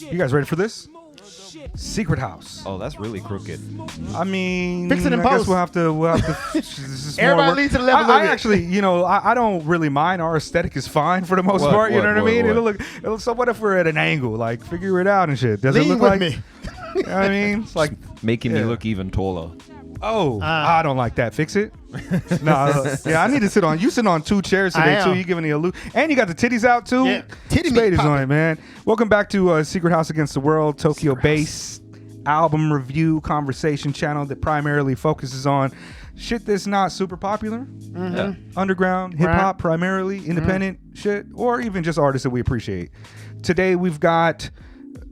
You guys ready for this? Secret House. Oh, that's really crooked. I mean, Fix it in I guess post. we'll have to. This is more Everybody work. needs to level I up. actually, I don't really mind. Our aesthetic is fine for the most part. You know what I mean? It'll. So what if we're at an angle? Like, figure it out and shit. Does it Lean look with like me. You know what I mean? It's like, Making me Yeah. look even taller. oh, I don't like that. Fix it. No, yeah, I need to sit on. You sitting on two chairs I today am. too. You giving the and you got the titties out too. Yeah, titty meat Spade is popping. on it, man. Welcome back to Secret House Against the World, Tokyo-based album review conversation channel that primarily focuses on shit that's not super popular, Yeah. underground hip hop, primarily independent shit, or even just artists that we appreciate. Today we've got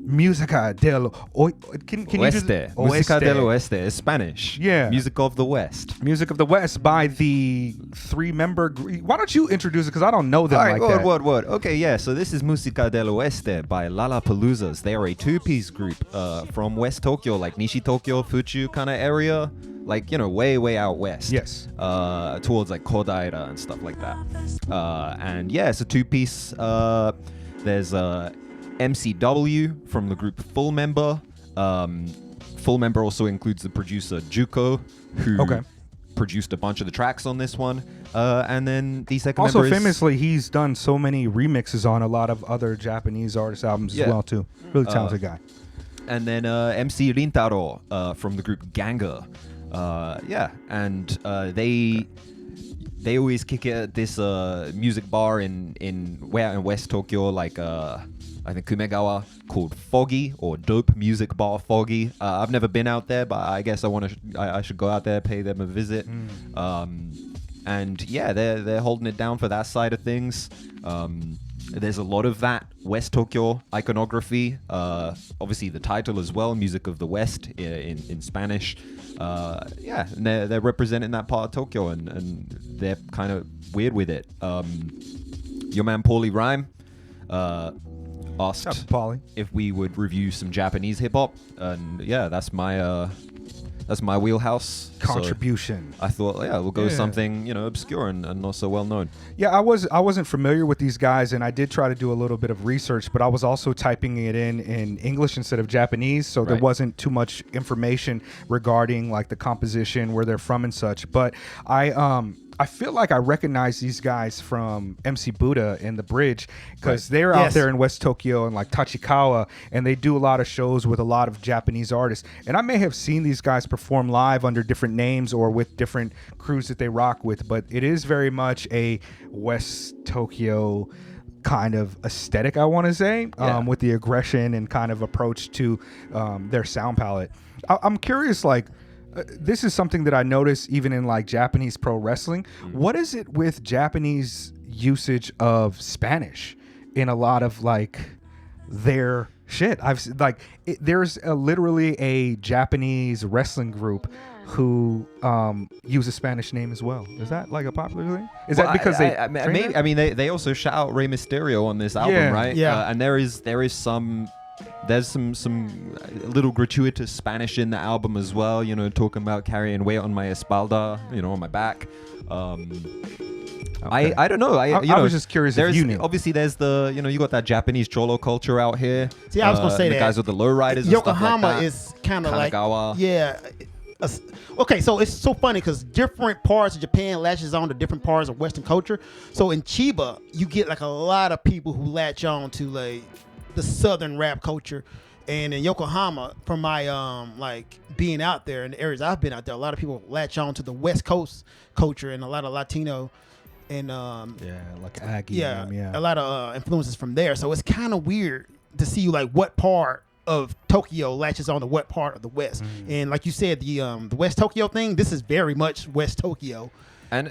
Musica del Oeste. Can you do Oeste. Musica del Oeste is Spanish. Yeah. Music of the West. Music of the West by the three-member. Why don't you introduce it? Because I don't know them like that. Word. Okay, yeah. So this is Musica del Oeste by LaLapaloozas. They are a two-piece group from West Tokyo, like Nishi Tokyo, Fuchu kind of area, like way out west. Yes. Towards like Kodaira and stuff like that. And yeah, it's a two-piece. There's MCW from the group Full Member. Full Member also includes the producer Juko, who produced a bunch of the tracks on this one. And then the second Also, member is... famously, he's done so many remixes on a lot of other Japanese artists' albums as well, too. Really talented guy. And then MC Rintaro from the group Ganga. And they always kick it at this music bar in West Tokyo, like I think Kumegawa, called Foggy, or Dope Music Bar Foggy. I've never been out there, but I guess I should go out there, pay them a visit. And yeah, they're holding it down for that side of things. There's a lot of that West Tokyo iconography. Obviously, the title as well, Music of the West in Spanish. And they're representing that part of Tokyo, and they're kind of weird with it. Your man Paulie Rhyme asked if we would review some Japanese hip hop, and yeah, that's my wheelhouse Contribution. So I thought, we'll go with something obscure and not so well known. Yeah, I wasn't familiar with these guys, and I did try to do a little bit of research, but I was also typing it in English instead of Japanese, so there wasn't too much information regarding like the composition, where they're from and such. But I feel like I recognize these guys from MC Buddha and The Bridge, because they're out there in West Tokyo and like Tachikawa, and they do a lot of shows with a lot of Japanese artists. And I may have seen these guys perform live under different names or with different crews that they rock with, but it is very much a West Tokyo kind of aesthetic, I want to say, with the aggression and kind of approach to their sound palette. I'm curious, like, this is something that I notice even in like Japanese pro wrestling. What is it with Japanese usage of Spanish in a lot of like their shit? There's literally a Japanese wrestling group who use a Spanish name as well. Is that like a popular thing? Is that because they also shout out Rey Mysterio on this album, right? Yeah. And there's some little gratuitous Spanish in the album as well, talking about carrying weight on my espalda, on my back. I don't know. I was just curious if you knew. Obviously, there's you got that Japanese cholo culture out here. See, I was gonna say the that guys with the lowriders. Yokohama and stuff like that. is kind of like Kanagawa. Okay, so it's so funny because different parts of Japan latches on to different parts of Western culture. So in Chiba, you get like a lot of people who latch on to like the Southern rap culture. And in Yokohama, from my like being out there in the areas I've been out there, a lot of people latch on to the West Coast culture and a lot of Latino and like Aggie. a lot of influences from there. So it's kind of weird to see like what part of Tokyo latches on to what part of the West. And like you said, the West Tokyo thing, this is very much West Tokyo. And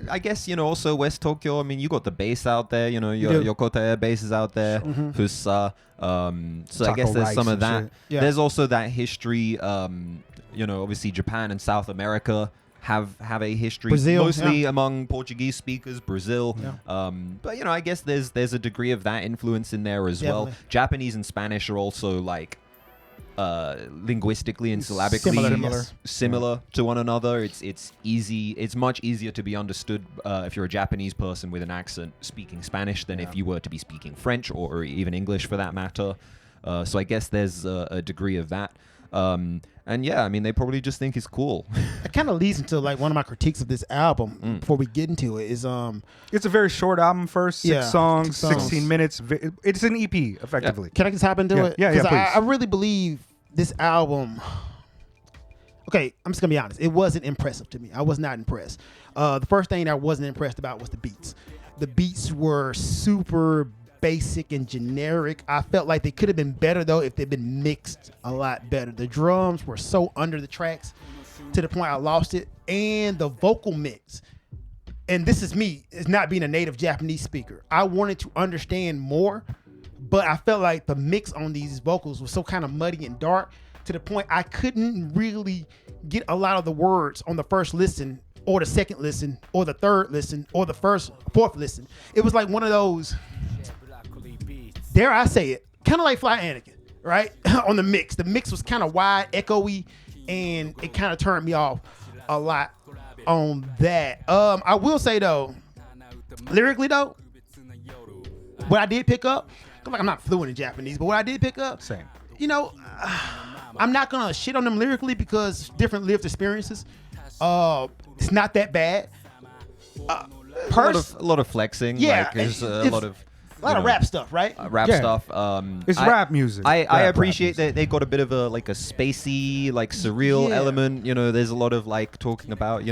I guess, also West Tokyo, I mean, you got the base out there, your Yokota Air Base is out there, Fusa. So I guess there's some of that. There's also that history, obviously Japan and South America have a history, Brazil, mostly among Portuguese speakers, Brazil. But, I guess there's a degree of that influence in there as well. Japanese and Spanish are also like, linguistically and syllabically similar to one another. It's much easier to be understood if you're a Japanese person with an accent speaking Spanish than if you were to be speaking French or even English for that matter. So I guess there's a degree of that. And yeah, I mean, they probably just think it's cool. It kind of leads into like one of my critiques of this album before we get into it is it's a very short album first, six songs, 16 minutes. It's an EP effectively. Can I just hop into it? Yeah, please. I really believe this album. Okay, I'm just gonna be honest. It wasn't impressive to me. I was not impressed. The first thing I wasn't impressed about was the beats. The beats were super basic and generic. I felt like they could have been better though if they'd been mixed a lot better. The drums were so under the tracks to the point I lost it, and the vocal mix. And this is me, is not being a native Japanese speaker. I wanted to understand more, but I felt like the mix on these vocals was so kind of muddy and dark to the point I couldn't really get a lot of the words on the first listen or the second listen or the third listen or the fourth listen. It was like one of those, dare I say it, kind of like Fly Anakin, right? On the mix. The mix was kind of wide, echoey, and it kind of turned me off a lot on that. I will say though, lyrically though, what I did pick up, I'm not fluent in Japanese, but what I did pick up, Same. you know, I'm not gonna shit on them lyrically because different lived experiences. It's not that bad. A lot of flexing. Yeah, like, there's a lot of rap stuff, right? Rap Yeah. stuff. It's rap music. I Rap appreciate music. that they got a bit of a spacey, surreal element. You know, there's a lot of talking about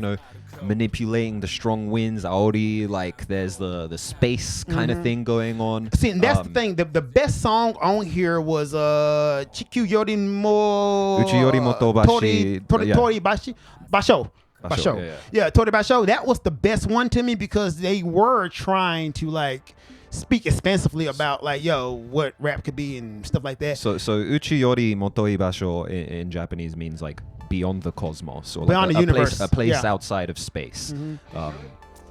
manipulating the strong winds, aori. Like there's the space kind of thing going on. See, and that's the thing. The best song on here was Chikyu Yori mo Uchi Yori mo Tobashi. Tori Bashi Basho. Basho, Yeah, Tori Basho. That was the best one to me because they were trying to speak expansively about what rap could be and stuff like that. So Uchi Yori Motoi Basho in Japanese means beyond the cosmos, or beyond the universe, a place outside of space.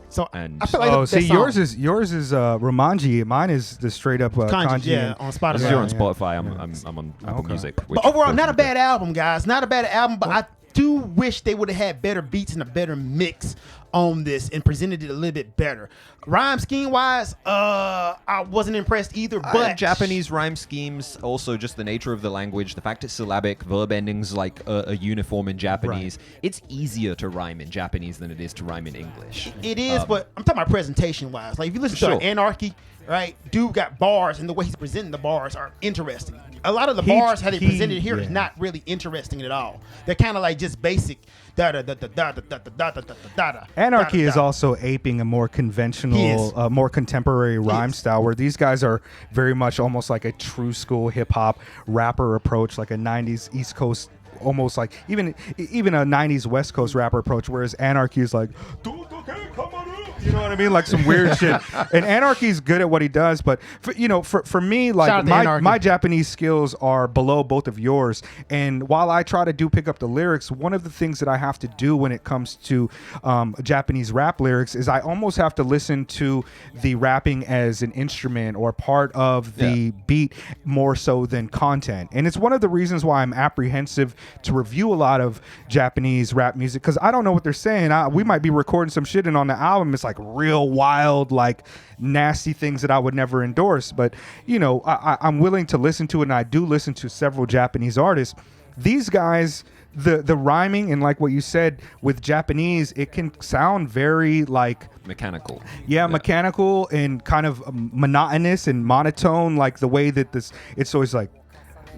So and I feel like see, yours is Romanji. Mine is the straight up kanji. Yeah, on Spotify. This is on Spotify. I'm on Apple Music. But overall, not a bad album, guys. Not a bad album, but I do wish they would have had better beats and a better mix on this and presented it a little bit better. Rhyme scheme wise, I wasn't impressed either. But Japanese rhyme schemes, also just the nature of the language, the fact it's syllabic, verb endings a uniform in Japanese. Right. It's easier to rhyme in Japanese than it is to rhyme in English. It is, but I'm talking about presentation wise. If you listen to Anarchy, right? Dude got bars, and the way he's presenting the bars are interesting. A lot of the bars how they presented here is not really interesting at all. They're kind of just basic. Anarchy is also aping a more conventional, more contemporary rhyme style, where these guys are very much almost like a true school hip hop rapper approach, like a '90s East Coast, almost like even a '90s West Coast rapper approach. Whereas Anarchy is like, you know what I mean? Like some weird shit. And Anarchy's good at what he does, but for me, my Japanese skills are below both of yours. And while I try to pick up the lyrics, one of the things that I have to do when it comes to Japanese rap lyrics is I almost have to listen to the rapping as an instrument or part of the beat more so than content. And it's one of the reasons why I'm apprehensive to review a lot of Japanese rap music, because I don't know what they're saying. We might be recording some shit, and on the album it's real wild, nasty things that I would never endorse. But I'm willing to listen to it, and I do listen to several Japanese artists. These guys, the rhyming and what you said with Japanese, it can sound very mechanical. Mechanical and kind of monotonous and monotone, the way that it's always sound.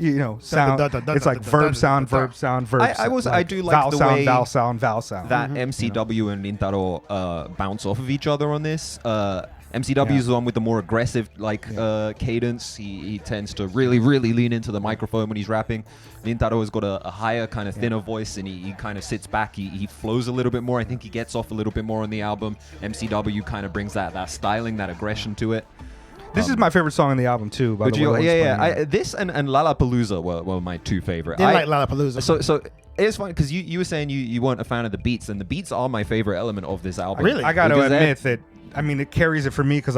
It's verb sound, verb sound, verb sound. I do like the way vowel sound that MCW and Rintaro bounce off of each other on this. MCW is the one with the more aggressive cadence. He tends to really, really lean into the microphone when he's rapping. Rintaro has got a higher kind of thinner voice, and he kind of sits back. He flows a little bit more. I think he gets off a little bit more on the album. MCW kind of brings that styling, that aggression to it. This is my favorite song on the album too. By the way, this and LaLapalooza were my two favorite. Didn't like LaLapalooza. So it's funny because you were saying you weren't a fan of the beats, and the beats are my favorite element of this album. Really, I got to admit that. I mean, it carries it for me because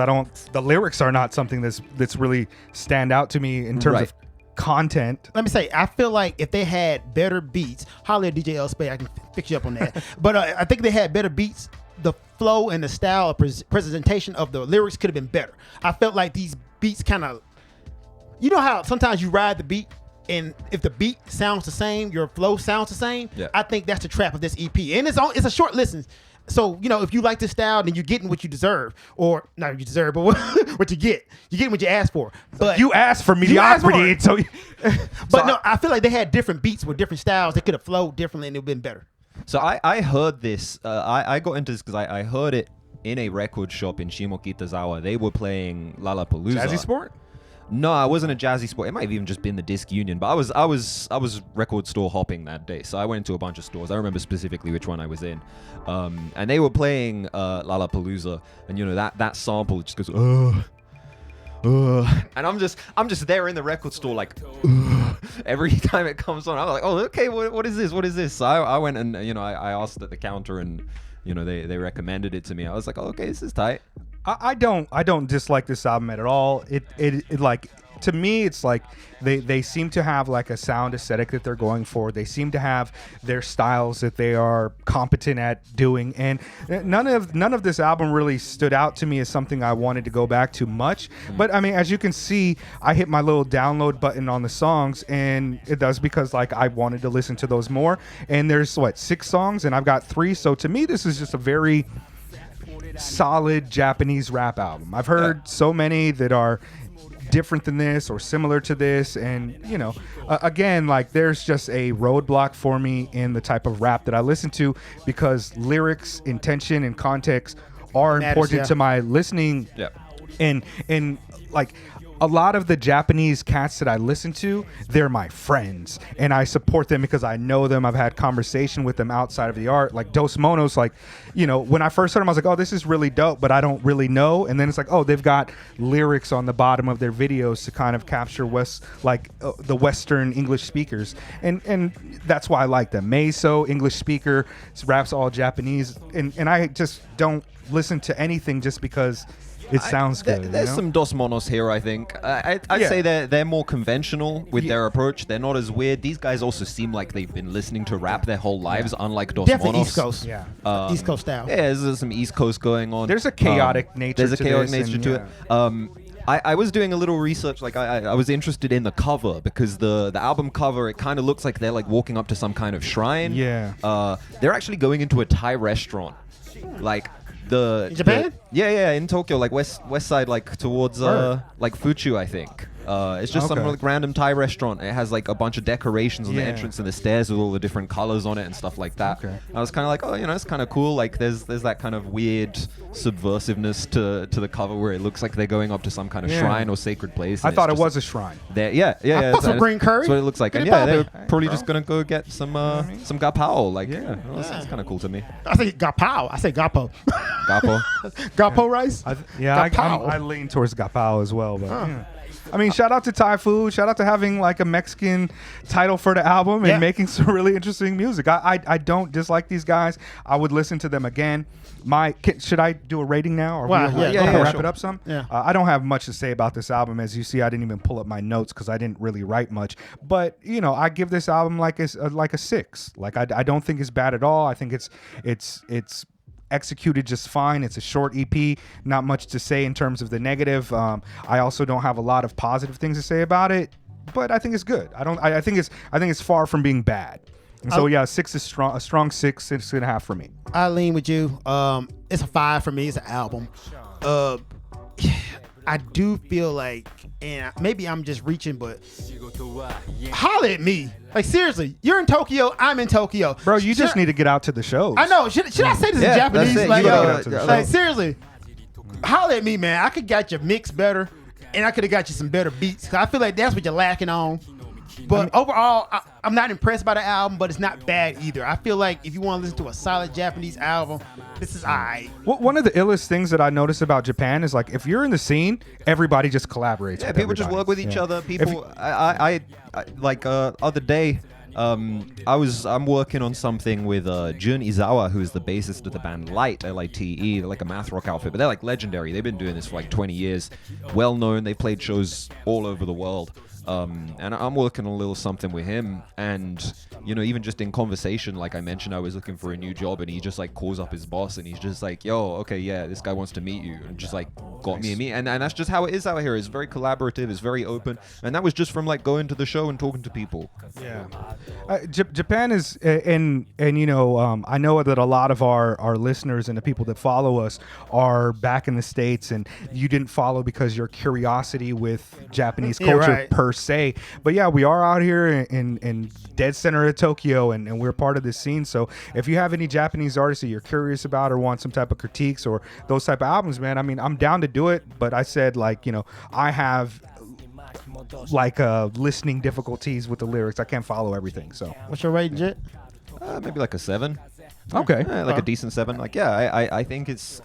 the lyrics are not something that's really stand out to me in terms of content. Let me say, I feel like if they had better beats, holler at DJ L Spade, I can fix you up on that. But I think they had better beats. The flow and the style of presentation of the lyrics could have been better. I felt like these beats kind of, you know how sometimes you ride the beat, and if the beat sounds the same, your flow sounds the same. Yeah. I think that's the trap of this EP, and it's a short listen. So if you like this style, then you're getting what you deserve, or not what you deserve, but what you get. You're getting what you asked for. But You asked for mediocrity, so. but no, I feel like they had different beats with different styles. They could have flowed differently, and it would have been better. So I heard this. I got into this because I heard it in a record shop in Shimokitazawa. They were playing LaLapalooza. Jazzy Sport? No, I wasn't a Jazzy Sport. It might have even just been the Disc Union, but I was record store hopping that day. So I went into a bunch of stores. I remember specifically which one I was in, and they were playing LaLapalooza, and that sample just goes and I'm just there in the record store like every time it comes on. I'm like, oh, okay, what is this? So I went and I asked at the counter, and they recommended it to me. I was like, oh, okay, this is tight. I don't dislike this album at all. It like, to me, it's like they seem to have like a sound aesthetic that they're going for. They seem to have their styles that they are competent at doing, and none of this album really stood out to me as something I wanted to go back to much. But I mean, as you can see, I hit my little download button on the songs, and it does because like I wanted to listen to those more. And there's 6 songs, and I've got 3. So to me, this is just a very solid Japanese rap album. I've heard so many that are different than this or similar to this, and again, like, there's just a roadblock for me in the type of rap that I listen to, because lyrics, intention, and context are important to my listening. And like, a lot of the Japanese cats that I listen to, they're my friends, and I support them because I know them. I've had conversation with them outside of the art. Like Dos Monos, like, when I first heard them, I was like, oh, this is really dope, but I don't really know. And then it's like, oh, they've got lyrics on the bottom of their videos to kind of capture the Western English speakers, and that's why I like them. Meiso, English speaker, raps all Japanese, and I just don't listen to anything just because it sounds good. There's some Dos Monos here, I think. I'd say they're more conventional with their approach. They're not as weird. These guys also seem like they've been listening to rap their whole lives, unlike Dos Definitely Monos. East Coast. East Coast style. Yeah, there's some East Coast going on. There's a chaotic nature to it. I was doing a little research. Like, I was interested in the cover, because the album cover, it kind of looks like they're like walking up to some kind of shrine. They're actually going into a Thai restaurant. Like, in Japan? In Tokyo, like west side, like towards like Fuchu, I think. It's just some like random Thai restaurant. It has like a bunch of decorations on the entrance and the stairs with all the different colors on it and stuff like that. I was kind of like, oh, it's kind of cool. Like, there's that kind of weird subversiveness to the cover, where it looks like they're going up to some kind of shrine or sacred place. I thought it was a shrine. Yeah. I put some green curry. That's what it looks like. And they're probably just gonna go get some gapao. Like, that's kind of cool to me. I say gapao. I say gapo. Gapo. Gapo rice. I lean towards gapao as well, but I mean, shout out to Thai food. Shout out to having like a Mexican title for the album and making some really interesting music. I don't dislike these guys. I would listen to them again. Should I do a rating now? Or wrap it up some? Yeah. I don't have much to say about this album. As you see, I didn't even pull up my notes because I didn't really write much. But I give this album like a 6. Like, I don't think it's bad at all. I think it's executed just fine. It's a short EP, not much to say in terms of the negative. I also don't have a lot of positive things to say about it, but I think it's good. I think it's far from being bad. And so 6 is strong, a strong 6, 6.5 for me. I lean with you. It's a 5 for me. It's an album. I do feel like, and maybe I'm just reaching, but holla at me. Like, seriously, you're in Tokyo, I'm in Tokyo. Bro, you just need to get out to the shows. I know. Should I say this in Japanese? Like, seriously, holla at me, man. I could got your mix better, and I could have got you some better beats. 'Cause I feel like that's what you're lacking on. But overall, I'm not impressed by the album, but it's not bad either. I feel like if you want to listen to a solid Japanese album, this is alright. One of the illest things that I notice about Japan is, like, if you're in the scene, everybody just collaborates. Yeah, people just work with each other. People, I like other day, I'm working on something with Jun Izawa, who is the bassist of the band Light, Lite. They're like a math rock outfit, but they're like legendary. They've been doing this for like 20 years. Well known. They played shows all over the world. And I'm working on a little something with him. And, you know, even just in conversation, like I mentioned, I was looking for a new job, and he just like calls up his boss, and he's just like, yo, okay, yeah, this guy wants to meet you, and just like got me a meet. And that's just how it is out here. It's very collaborative, it's very open, and that was just from like going to the show and talking to people. Yeah, Japan is, and you know, I know that a lot of our listeners and the people that follow us are back in the States, and you didn't follow because your curiosity with Japanese culture per se. But yeah, we are out here in dead center of Tokyo, and we're part of this scene. So if you have any Japanese artists that you're curious about or want some type of critiques or those type of albums, man, I mean, I'm down to do it. But I said, like, you know, I have like listening difficulties with the lyrics. I can't follow everything. So What's your rating, Jet? Maybe like a 7. Okay, like a decent 7. Like, yeah, I think it's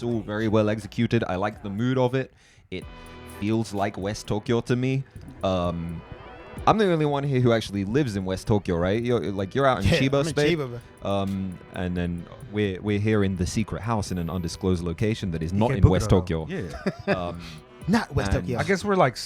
all very well executed. I like the mood of it. It feels like West Tokyo to me. I'm the only one here who actually lives in West Tokyo, right? You're out in Chiba, Spain. And then we're here in the secret house in an undisclosed location that is not in West Tokyo. Yeah. Not West Tokyo. I guess we're like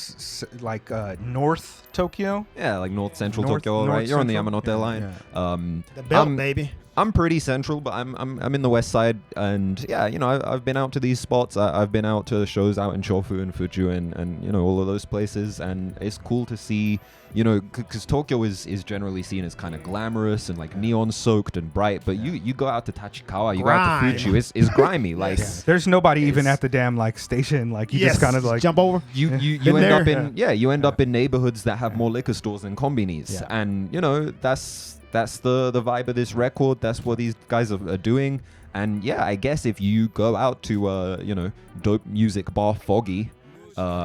North Tokyo. Yeah, like North Central Tokyo, right? You're on the Yamanote line. Yeah. The belt, baby. I'm pretty central, but I'm in the west side, and yeah, you know, I've been out to these spots. I've been out to shows out in Shofu and Fuju and you know, all of those places, and it's cool to see, you know, because Tokyo is generally seen as kind of glamorous and like neon soaked and bright, but you go out to Tachikawa, you go out to Fuju, it's grimy. Like there's nobody even at the damn like station. Like you just kind of like jump over. You end up in neighborhoods that have more liquor stores than konbinis, and you know, that's the vibe of this record. That's what these guys are doing. And yeah, I guess if you go out to you know, Dope Music Bar Foggy,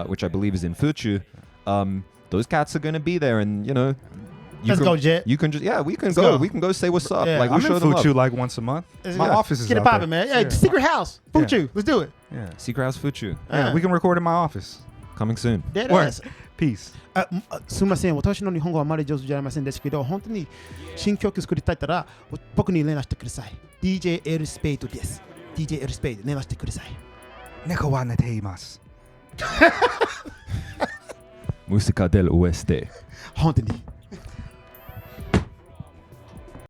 which I believe is in Fuchu, those cats are gonna be there, and you know, Let's go, Jet. You can just we can Let's go. go. We can go say what's up. Yeah. Like, we'll I'm show in them Fuchu up. like once a month. My office is Get it out popping, there. man. Hey, secret house. Fuchu. Let's do it. Yeah. Secret House Fuchu. Yeah, we can record in my office. Coming soon. Dead Word. ass. Peace. すみません、私の日本語はあまり上手じゃありませんですけど、本当に新曲作りたいったら僕に連絡してください。DJ エルスペイドです。DJ エルスペイド連絡してください。猫は寝ています。Musica del Oeste. 本当に。